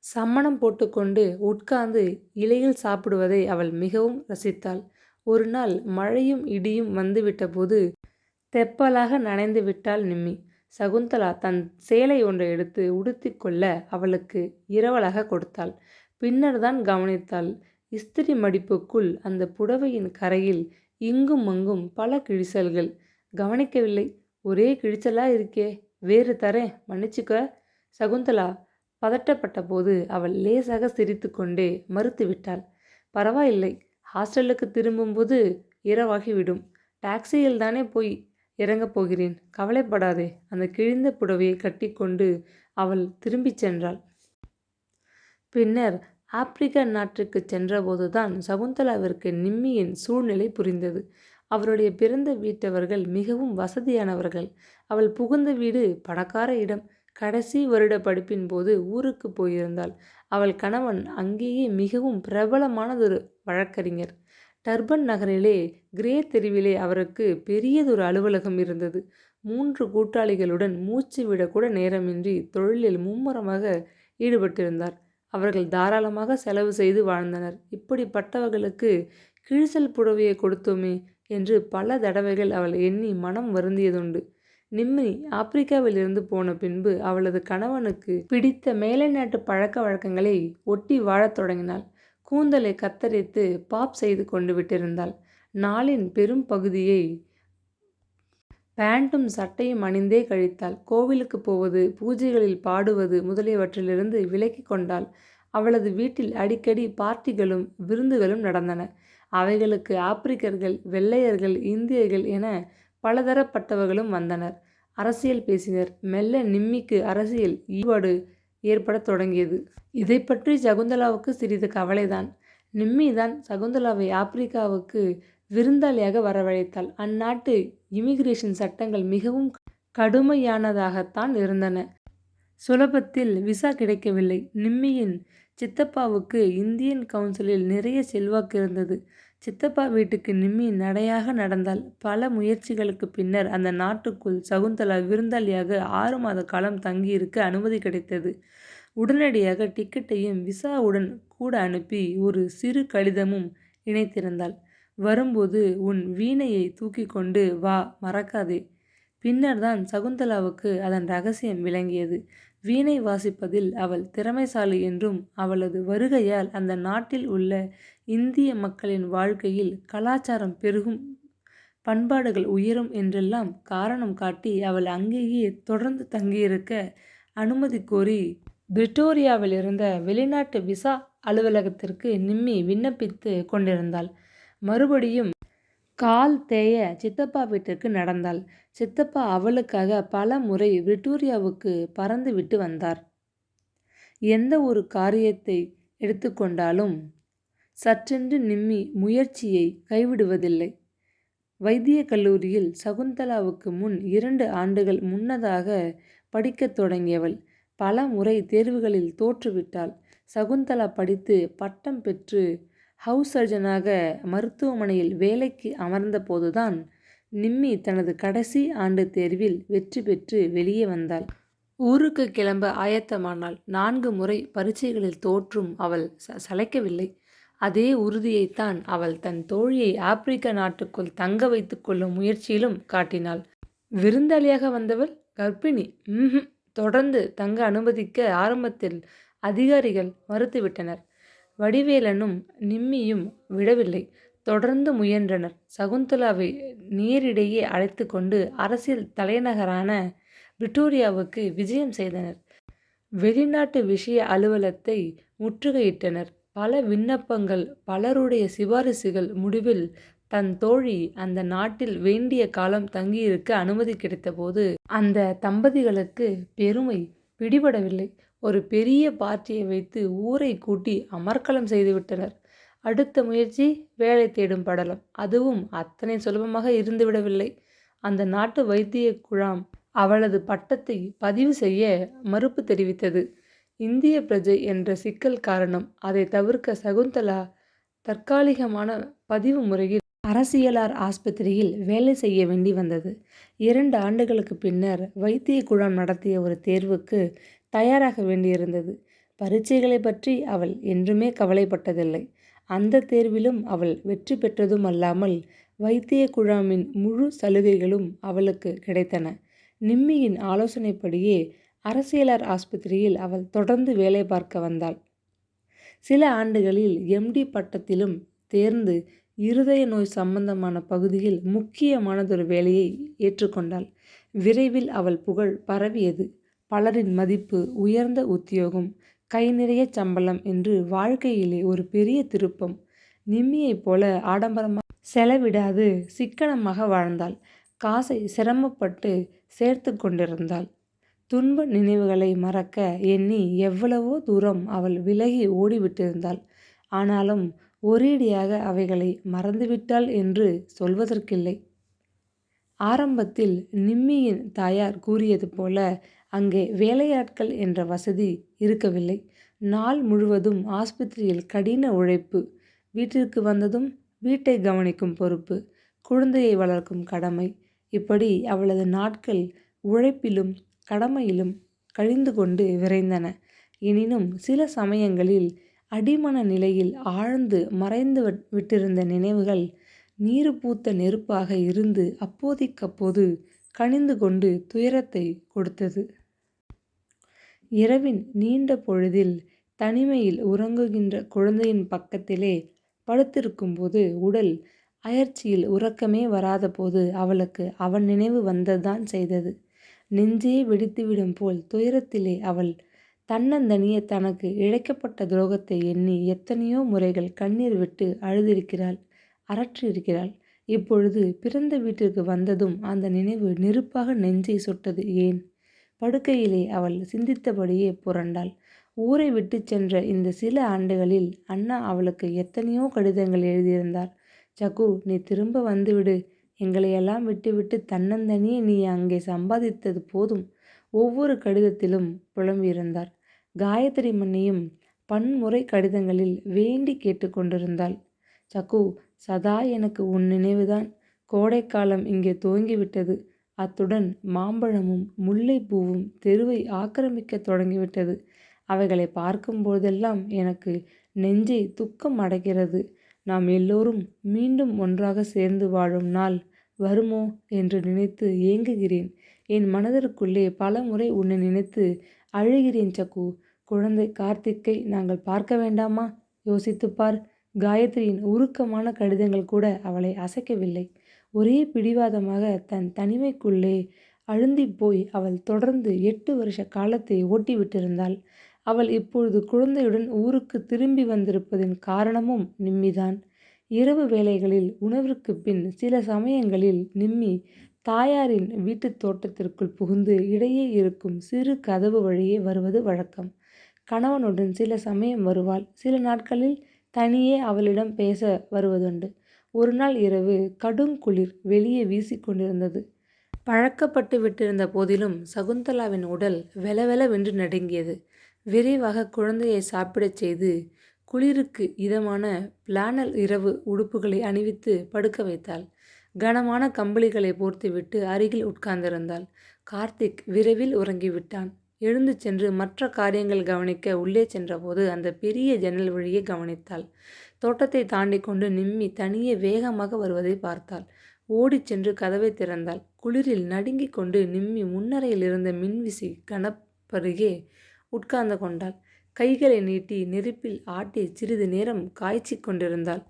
சம்மணம் போட்டுக்கொண்டு உட்கார்ந்து இலையில் சாப்பிடுவதை அவள் மிகவும் ரசித்தாள். ஒரு நாள் மழையும் இடியும் வந்துவிட்ட போது தெப்பலாக நனைந்து விட்டாள் நிம்மி. சகுந்தலா தன் சேலை ஒன்றை எடுத்து உடுத்தி கொள்ள அவளுக்கு இரவலாக கொடுத்தாள். பின்னர்தான் கவனித்தாள். இஸ்திரி மடிப்புக்குள் அந்த புடவையின் கரையில் இங்கும் அங்கும் பல கிழிசல்கள். கவனிக்கவில்லை. ஒரே கிழிச்சலா இருக்கே, வேறு தரேன், மன்னிச்சுக்க. சகுந்தலா பதட்டப்பட்ட போது அவள் லேசாக சிரித்து கொண்டே மறுத்துவிட்டாள். பரவாயில்லை, ஹாஸ்டலுக்கு திரும்பும்போது இரவாகிவிடும். டாக்ஸியில் தானே போய் இறங்கப் போகிறேன், கவலைப்படாதே. அந்த கிழிந்த புடவையை கட்டிக்கொண்டு அவள் திரும்பிச் சென்றாள். பின்னர் ஆப்பிரிக்க நாட்டுக்கு சென்றபோதுதான் சகுந்தலாவிற்கு நிம்மியின் சூழ்நிலை புரிந்தது. அவருடைய பிறந்த வீட்டவர்கள் மிகவும் வசதியானவர்கள். அவள் புகுந்த வீடு பணக்கார இடம். கடைசி வருட படிப்பின் போது ஊருக்கு போயிருந்தாள். அவள் கணவன் அங்கேயே மிகவும் பிரபலமானதொரு வழக்கறிஞர். டர்பன் நகரிலே கிரே தெருவிலே அவருக்கு பெரியதொரு அலுவலகம் இருந்தது. 3 கூட்டாளிகளுடன் மூச்சு விடக்கூட நேரமின்றி தொழிலில் மும்முரமாக ஈடுபட்டிருந்தார். அவர்கள் தாராளமாக செலவு செய்து வாழ்ந்தனர். இப்படிப்பட்டவர்களுக்கு கிழிசல் புடவையை கொடுத்தோமே என்று பல தடவைகள் அவள் எண்ணி மனம் வருந்தியதுண்டு. நிம்மி ஆப்பிரிக்காவிலிருந்து போன பின்பு அவளது கணவனுக்கு பிடித்த மேலை நாட்டு பழக்க வழக்கங்களை ஒட்டி வாழத் தொடங்கினாள். கூந்தலை கத்தரித்து பாப் செய்து கொண்டு விட்டிருந்தாள். நாளின் பெரும் பகுதியை பேண்ட்டும் சட்டையும் அணிந்தே கழித்தாள். கோவிலுக்கு போவது, பூஜைகளில் பாடுவது முதலியவற்றிலிருந்து விலக்கி கொண்டாள். அவளது வீட்டில் அடிக்கடி பார்ட்டிகளும் விருந்துகளும் நடந்தன. அவைகளுக்கு ஆப்பிரிக்கர்கள், வெள்ளையர்கள், இந்தியர்கள் என பலதரப்பட்டவர்களும் வந்தனர். அரசியல் பேசினர். மெல்ல நிம்மிக்கு அரசியல் ஈடுபாடு ஏற்படத் தொடங்கியது. இதை பற்றி சகுந்தலாவுக்கு சிறிது கவலைதான். நிம்மிதான் சகுந்தலாவை ஆப்பிரிக்காவுக்கு விருந்தாளியாக வரவழைத்தாள். அந்நாட்டு இமிகிரேஷன் சட்டங்கள் மிகவும் கடுமையானதாகத்தான் இருந்தன. சுலபத்தில் விசா கிடைக்கவில்லை. நிம்மியின் சித்தப்பாவுக்கு இந்தியன் கவுன்சிலில் நிறைய செல்வாக்கு இருந்தது. சித்தப்பா வீட்டுக்கு நிம்மி நடையாக நடந்தாள். பல முயற்சிகளுக்கு பின்னர் அந்த நாட்டுக்குள் சகுந்தலா விருந்தாளியாக 6 மாத காலம் தங்கியிருக்க அனுமதி கிடைத்தது. உடனடியாக டிக்கெட்டையும் விசாவுடன் கூட அனுப்பி ஒரு சிறு கடிதமும் இணைத்திருந்தாள். வரும்போது உன் வீணையை தூக்கி கொண்டு வா, மறக்காதே. பின்னர்தான் சகுந்தலாவுக்கு அதன் ரகசியம் விளங்கியது. வீணை வாசிப்பதில் அவள் திறமைசாலி என்றும் அவளது வருகையால் அந்த நாட்டில் உள்ள இந்திய மக்களின் வாழ்க்கையில் கலாச்சாரம் பெருகும், பண்பாடுகள் உயரும் என்றெல்லாம் காரணம் காட்டி அவள் அங்கேயே தொடர்ந்து தங்கியிருக்க அனுமதி கோரி பிரிட்டோரியாவில் இருந்த வெளிநாட்டு விசா அலுவலகத்திற்கு நிம்மி விண்ணப்பித்து கொண்டிருந்தாள். மறுபடியும் கால் தேய சித்தப்பா வீட்டிற்கு நடந்தாள். சித்தப்பா அவளுக்காக பல முறை விக்டோரியாவுக்கு பறந்து விட்டு வந்தார். எந்த ஒரு காரியத்தை எடுத்துக்கொண்டாலும் சற்றென்று நிம்மி முயற்சியை கைவிடுவதில்லை. வைத்திய கல்லூரியில் சகுந்தலாவுக்கு முன் 2 ஆண்டுகள் முன்னதாக படிக்கத் தொடங்கியவள் பல முறை தேர்வுகளில் தோற்றுவிட்டாள். சகுந்தலா படித்து பட்டம் பெற்று ஹவுஸ் சர்ஜனாக மருத்துவமனையில் வேலைக்கு அமர்ந்த போதுதான் நிம்மி தனது கடைசி ஆண்டு தேர்வில் வெற்றி பெற்று வெளியே வந்தாள். ஊருக்கு கிளம்ப ஆயத்தமானாள். 4 முறை பரீட்சைகளில் தோற்றும் அவள் சளைக்கவில்லை. அதே உறுதியைத்தான் அவள் தன் தோழியை ஆப்பிரிக்க நாட்டுக்குள் தங்க வைத்து கொள்ளும் முயற்சியிலும் காட்டினாள். விருந்தாளியாக வந்தவள் கர்ப்பிணி. தொடர்ந்து தங்க அனுமதிக்க ஆரம்பத்தில் அதிகாரிகள் மறுத்துவிட்டனர். வடிவேலனும் நிம்மியும் விடவில்லை. தொடர்ந்து முயன்றனர். சகுந்தலாவை நேரிடையே அழைத்து கொண்டு அரசியல் தலைநகரான பிரிட்டோரியாவுக்கு விஜயம் செய்தனர். வெளிநாட்டு விஷய அலுவலகத்தை முற்றுகையிட்டனர். பல விண்ணப்பங்கள், பலருடைய சிபாரிசுகள். முடிவில் தன் தோழி அந்த நாட்டில் வேண்டிய காலம் தங்கியிருக்க அனுமதி கிடைத்தபோது அந்த தம்பதிகளுக்கு பெருமை பிடிபடவில்லை. ஒரு பெரிய பார்ட்டியை வைத்து ஊரை கூட்டி அமர்க்களம் செய்துவிட்டனர். அடுத்த முயற்சி வேலை தேடும் படலம். அதுவும் அத்தனை சுலபமாக இருந்துவிடவில்லை. அந்த நாட்டு வைத்திய குழாம் அவளது பட்டத்தை பதிவு செய்ய மறுப்பு தெரிவித்தது. இந்திய பிரஜை என்ற சிக்கல் காரணம். அதை தவிர்க்க சகுந்தலா தற்காலிகமான பதிவு முறையில் அரசியலார் ஆஸ்பத்திரியில் வேலை செய்ய வேண்டி வந்தது. 2 ஆண்டுகளுக்கு பின்னர் வைத்திய குழாம் நடத்திய ஒரு தேர்வுக்கு தயாராக வேண்டியிருந்தது. பரீட்சைகளை பற்றி அவள் என்றுமே கவலைப்பட்டதில்லை. அந்த தேர்விலும் அவள் வெற்றி பெற்றதும் அல்லாமல் வைத்திய குழாமின் முழு சலுகைகளும் அவளுக்கு கிடைத்தன. நிம்மியின் ஆலோசனைப்படியே அரசியலார் ஆஸ்பத்திரியில் அவள் தொடர்ந்து வேலை பார்க்க வந்தாள். சில ஆண்டுகளில் MD பட்டத்திலும் தேர்ந்து இருதய நோய் சம்பந்தமான பகுதியில் முக்கியமானதொரு வேலையை ஏற்றுக்கொண்டாள். விரைவில் அவள் புகழ் பரவியது. பலரின் மதிப்பு, உயர்ந்த உத்தியோகம், கை நிறைய சம்பளம் என்று வாழ்க்கையிலே ஒரு பெரிய திருப்பம். நிம்மியைப் போல ஆடம்பரமாக செலவிடாது சிக்கனமாக வாழ்ந்தாள். காசை சிரமப்பட்டு சேர்த்து கொண்டிருந்தாள். துன்ப நினைவுகளை மறக்க எண்ணி எவ்வளவோ தூரம் அவள் விலகி ஓடிவிட்டிருந்தாள். ஆனாலும் ஒரேடியாக அவைகளை மறந்துவிட்டாள் என்று சொல்வதற்கில்லை. ஆரம்பத்தில் நிம்மியின் தாயார் கூறியது போல அங்கே வேலையாட்கள் என்ற வசதி இருக்கவில்லை. நாள் முழுவதும் ஆஸ்பத்திரியில் கடின உழைப்பு. வீட்டிற்கு வந்ததும் வீட்டை கவனிக்கும் பொறுப்பு, குழந்தையை வளர்க்கும் கடமை. இப்படி அவளது நாட்கள் உழைப்பிலும் கடமையிலும் கழிந்து கொண்டு விரைந்தன. எனினும் சில சமயங்களில் அடிமன நிலையில் ஆழ்ந்து மறைந்து விட்டிருந்த நினைவுகள் நீரு பூத்த நெருப்பாக இருந்து அப்போதைக்கப்போது கனிந்து கொண்டு துயரத்தை கொடுத்தது. இரவின் நீண்ட பொழுதில் தனிமையில் உறங்குகின்ற குழந்தையின் பக்கத்திலே படுத்திருக்கும்போது உடல் அயர்ச்சியில் உறக்கமே வராத போது அவளுக்கு அவன் நினைவு வந்ததான் செய்தது. நெஞ்சே வெடித்துவிடும் போல் துயரத்திலே அவள் தன்னந்தனியே தனக்கு இழைக்கப்பட்ட துரோகத்தை எண்ணி எத்தனையோ முறைகள் கண்ணீர் விட்டு அழுதிருக்கிறாள், அரற்றியிருக்கிறாள். இப்பொழுது பிறந்த வீட்டிற்கு வந்ததும் அந்த நினைவு நெருப்பாக நெஞ்சை சுட்டது. ஏன்? படுக்கையிலே அவள் சிந்தித்தபடியே புரண்டாள். ஊரை விட்டு சென்ற இந்த சில ஆண்டுகளில் அண்ணா அவளுக்கு எத்தனையோ கடிதங்கள் எழுதியிருந்தார். சகு, நீ திரும்ப வந்துவிடு. எங்களையெல்லாம் விட்டுவிட்டு தன்னந்தனியே நீ அங்கே சம்பாதித்தது போதும். ஒவ்வொரு கடிதத்திலும் புலம்பியிருந்தார். காயத்ரி மன்னியும் பன்முறை கடிதங்களில் வேண்டி கேட்டுக்கொண்டிருந்தாள். சகு, சதா எனக்கு உன் நினைவுதான். கோடைக்காலம் இங்கே துவங்கிவிட்டது. அத்துடன் மாம்பழமும் முல்லைப்பூவும் தெருவை ஆக்கிரமிக்க தொடங்கிவிட்டது. அவைகளை பார்க்கும்போதெல்லாம் எனக்கு நெஞ்சை துக்கம் அடைக்கிறது. நாம் எல்லோரும் மீண்டும் ஒன்றாக சேர்ந்து வாழும் நாள் வருமோ என்று நினைத்து ஏங்குகிறேன். என் மனதிற்குள்ளே பல முறை உன்னை நினைத்து அழுகிறேன் சகு. குழந்தை கார்த்திக்கை நாங்கள் பார்க்க வேண்டாமா? யோசித்துப்பார். காயத்ரியின் உருக்கமான கடிதங்கள் கூட அவளை அசைக்கவில்லை. ஒரே பிடிவாதமாக தன் தனிமைக்குள்ளே அழுந்திப்போய் அவள் தொடர்ந்து 8 வருஷ காலத்தை ஓட்டிவிட்டிருந்தாள். அவள் இப்பொழுது குழந்தையுடன் ஊருக்கு திரும்பி வந்திருப்பதின் காரணமும் நிம்மிதான். இரவு வேளைகளில் உணவிற்கு பின் சில சமயங்களில் நிம்மி தாயாரின் வீட்டுத் தோட்டத்திற்குள் புகுந்து இடையே இருக்கும் சிறு கதவு வழியே வருவது வழக்கம். கணவனுடன் சில சமயம் வருவாள். சில நாட்களில் தனியே அவளிடம் பேச வருவதுண்டு. ஒரு நாள் இரவு கடுங்குளிர் வெளியே வீசிக்கொண்டிருந்தது. பழக்கப்பட்டு விட்டிருந்த போதிலும் சகுந்தலாவின் உடல் வெலவெலவென்று நடுங்கியது. விரைவாக குழந்தையை சாப்பிடச் செய்து குளிருக்கு இதமான பிளானல் இரவு உடுப்புகளை அணிவித்து படுக்க வைத்தாள். கனமான கம்பளிகளை போர்த்துவிட்டு அருகில் உட்கார்ந்திருந்தாள். கார்த்திக் விரைவில் உறங்கிவிட்டான். எழுந்து சென்று மற்ற காரியங்கள் கவனிக்க உள்ளே சென்றபோது அந்த பெரிய ஜன்னல் வழியே கவனித்தாள். தோட்டத்தை தாண்டி கொண்டு நிம்மி தனியே வேகமாக வருவதை பார்த்தாள். ஓடிச் சென்று கதவை திறந்தாள். குளிரில் நடுங்கிக் கொண்டு நிம்மி முன்னறையில் இருந்த மின்விசி கணப்பருகே உட்கார்ந்து கொண்டாள். கைகளை நீட்டி நெருப்பில் ஆட்டி சிறிது நேரம் காய்ச்சி கொண்டிருந்தாள்.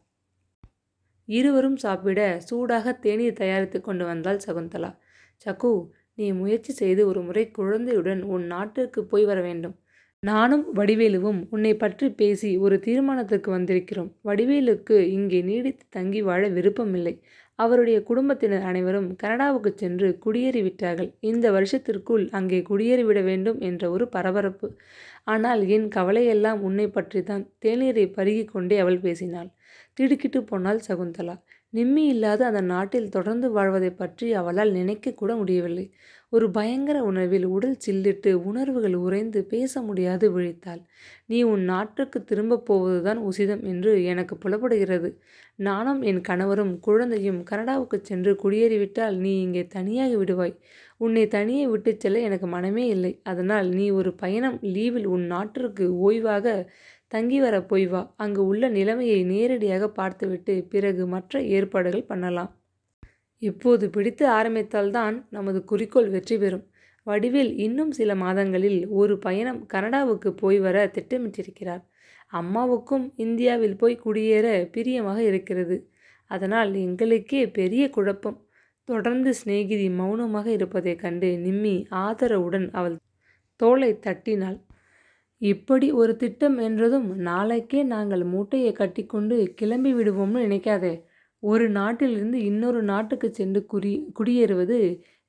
இருவரும் சாப்பிட சூடாக தேநீர் தயாரித்து கொண்டு வந்தாள் சகுந்தலா. சகு, நீ முயற்சி செய்து ஒரு முறை குழந்தையுடன் உன் நாட்டிற்கு போய் வர வேண்டும். நானும் வடிவேலுவும் உன்னை பற்றி பேசி ஒரு தீர்மானத்துக்கு வந்திருக்கிறோம். வடிவேலுக்கு இங்கே நீடித்து தங்கி வாழ விருப்பமில்லை. அவருடைய குடும்பத்தினர் அனைவரும் கனடாவுக்கு சென்று குடியேறிவிட்டார்கள். இந்த வருஷத்திற்குள் அங்கே குடியேறிவிட வேண்டும் என்ற ஒரு பரபரப்பு. ஆனால் என் கவலையெல்லாம் உன்னை பற்றித்தான். தேநீரை பருகி கொண்டே அவள் பேசினாள். திடுக்கிட்டு போனாள் சகுந்தலா. நிம்மி இல்லாத அந்த நாட்டில் தொடர்ந்து வாழ்வதை பற்றி அவளால் நினைக்க கூட முடியவில்லை. ஒரு பயங்கர உணர்வில் உடல் சில்லிட்டு உணர்வுகள் உறைந்து பேச முடியாது விழித்தாள். நீ உன் நாட்டுக்கு திரும்பப் போவதுதான் உசிதம் என்று எனக்கு புலப்படுகிறது. நானும் என் கணவரும் குழந்தையும் கனடாவுக்கு சென்று குடியேறிவிட்டால் நீ இங்கே தனியாகி விடுவாய். உன்னை தனியே விட்டுச் செல்ல எனக்கு மனமே இல்லை. அதனால் நீ ஒரு பயணம் லீவில் உன் நாட்டிற்கு ஓய்வாக தங்கி வர போய் வா. அங்கு உள்ள நிலைமையை நேரடியாக பார்த்துவிட்டு பிறகு மற்ற ஏற்பாடுகள் பண்ணலாம். இப்போது பிடித்து ஆரம்பித்தால்தான் நமது குறிக்கோள் வெற்றி பெறும். வடிவேல் இன்னும் சில மாதங்களில் ஒரு பயணம் கனடாவுக்கு போய் வர திட்டமிட்டிருக்கிறார். அம்மாவுக்கும் இந்தியாவில் போய் குடியேற பிரியமாக இருக்கிறது. அதனால் எங்களுக்கே பெரிய குழப்பம். தொடர்ந்து சிநேகிதி மௌனமாக இருப்பதைக் கண்டு நிம்மி ஆதரவுடன் அவள் தோளை தட்டினாள். இப்படி ஒரு திட்டம் என்றதும் நாளைக்கே நாங்கள் மூட்டையை கட்டிக்கொண்டு கிளம்பி விடுவோம்னு நினைக்காதே. ஒரு நாட்டிலிருந்து இன்னொரு நாட்டுக்கு சென்று குடியேறுவது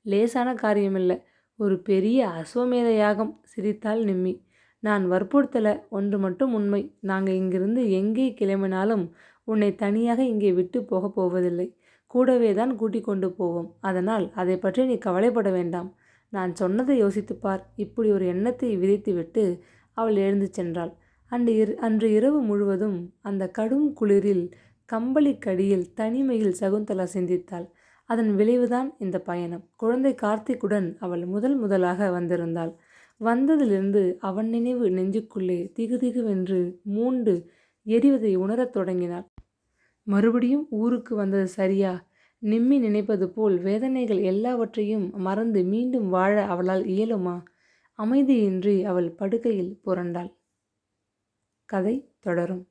லேசான காரியமில்லை. ஒரு பெரிய அஸ்வமேத யாகம். சிரித்தாள் நிம்மி. நான் வற்புறுத்தலை. ஒன்று மட்டும் உண்மை. நாங்கள் இங்கிருந்து எங்கே கிளம்பினாலும் உன்னை தனியாக இங்கே விட்டு போகப் போவதில்லை. கூடவே தான் கூட்டிக் கொண்டு போவோம். அதனால் அதை பற்றி நீ கவலைப்பட வேண்டாம். நான் சொன்னதை யோசித்துப்பார். இப்படி ஒரு எண்ணத்தை விதைத்துவிட்டு அவள் எழுந்து சென்றாள். அன்று இரவு முழுவதும் அந்த கடும் குளிரில் கம்பளிக்கடியில் தனிமையில் சகுந்தலா சிந்தித்தாள். அதன் விளைவுதான் இந்த பயணம். குழந்தை கார்த்திக்குடன் அவள் முதலாக வந்திருந்தாள். வந்ததிலிருந்து அவன் நினைவு நெஞ்சுக்குள்ளே திகுதிகுவென்று மூண்டு எரிவதை உணரத் தொடங்கினாள். மறுபடியும் ஊருக்கு வந்தது சரியா? நிம்மி நினைப்பது போல் வேதனைகள் எல்லாவற்றையும் மறந்து மீண்டும் வாழ அவளால் இயலுமா? அமைதியின்றி அவள் படுக்கையில் புரண்டாள். கதை தொடரும்.